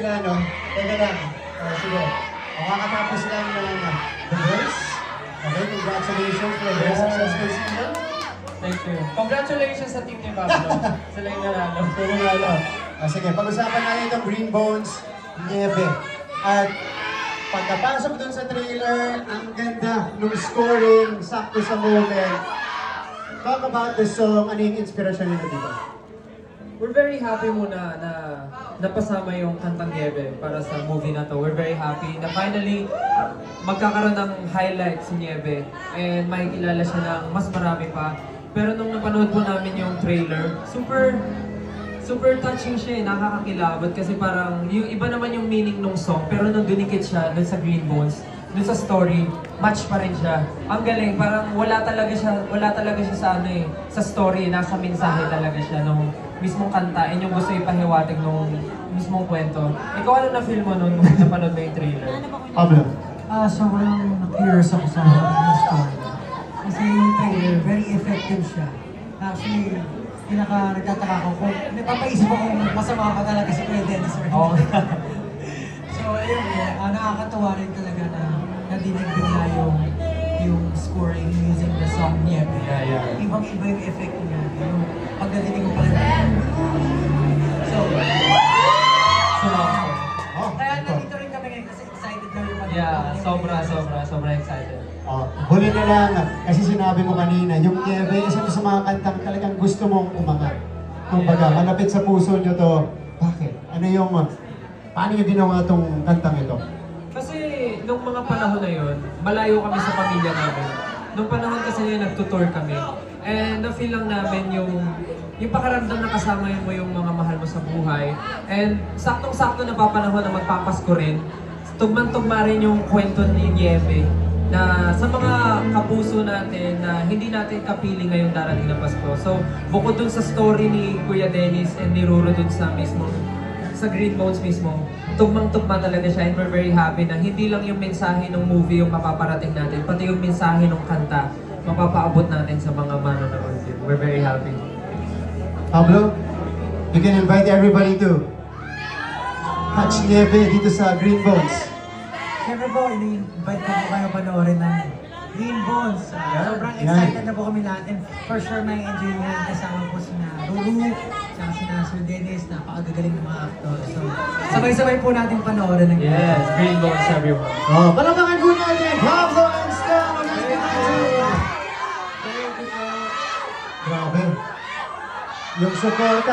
sila, no? Teka lang. Sige. Makakatapos lang ng The Voice. Okay, congratulations for a very successful season. Thank you. Congratulations sa team ni Pablo. Sila yung nanalo. Sige, pag-usapan natin itong Green Bones, Nieve. At pagkapasok dun sa trailer, ang ganda nung scoring, sakto sa moment. Talk about the song, ano yung inspirasyon nila dito? We're very happy muna na napasama yung Kantang Nieve para sa movie na to. We're very happy na finally magkakaroon ng highlight si Nieve and makikilala siya ng mas marami pa. Pero nung napanood po namin yung trailer, super touching siya eh, nakakakilabot kasi parang yung iba naman yung meaning nung song pero nung dunikit siya dun sa Green Bones, dun sa story, match pa rin siya. Ang galing, parang wala talaga siya sa ano eh, sa story, nasa mensahe talaga siya nung mismong kanta and yung gusto ipahiwatig nung mismong kwento. Ikaw ano na-feel mo nung napanood mo yung trailer? Pablo. Sobrang na-curious ako sa story. Kasi yung trailer, very effective siya. Actually, nagtataka ko kung napapaisip ako kung masama pa talaga si Kuya Dennis. Oo. So, ayun, nakakatawa rin talaga na nadinig bigla yung scoring using the song niya. Yeah. Ibang-iba yung effect niya. Yung pagdating mo pa rin. So, kaya nandito rin kami ngayon kasi excited kami pa. Yeah, sobra excited. Huli na lang, kasi sinabi mo kanina, yung Nieve, isa sa mga kantang talagang gusto mong umangat. Kumbaga, malapit sa puso nyo to. Bakit? Ano yung, paano nyo ginawa tong kantang ito? Kasi nung mga panahon na yun, malayo kami sa pamilya namin. Nung panahon kasi yun, nagtutour kami. And na-feel lang namin yung pakaramdam na kasama mo yung mga mahal mo sa buhay. And saktong-sakto na papanahon na magpapasko rin. Tugman-tugma rin yung kwento ni Nieve na sa mga kapuso natin na hindi natin kapiling ngayong darating na Pasko. So, bukod dun sa story ni Kuya Dennis and ni Ruro dun sa mismo, sa Green Bones mismo, tugmang-tugma talaga siya and we're very happy na hindi lang yung mensahe ng movie yung mapaparating natin, pati yung mensahe ng kanta, mapapaabot natin sa mga manonood din. We're very happy. Pablo, you can invite everybody to catch Nieve dito sa Green Bones. Siyempre po, ini-invite ko po kayo panoorin ng Green Bones. Sobrang excited na po kami lahat and for sure may enjoy nyo yan kasama po sina Ruru, saka sina Sir Dennis, napakagagaling ng mga actor. So, sabay-sabay po natin panoorin ng Yes, Green Bones everyone. Palabangan po natin, Pablo and Stan! Grabe. Yung support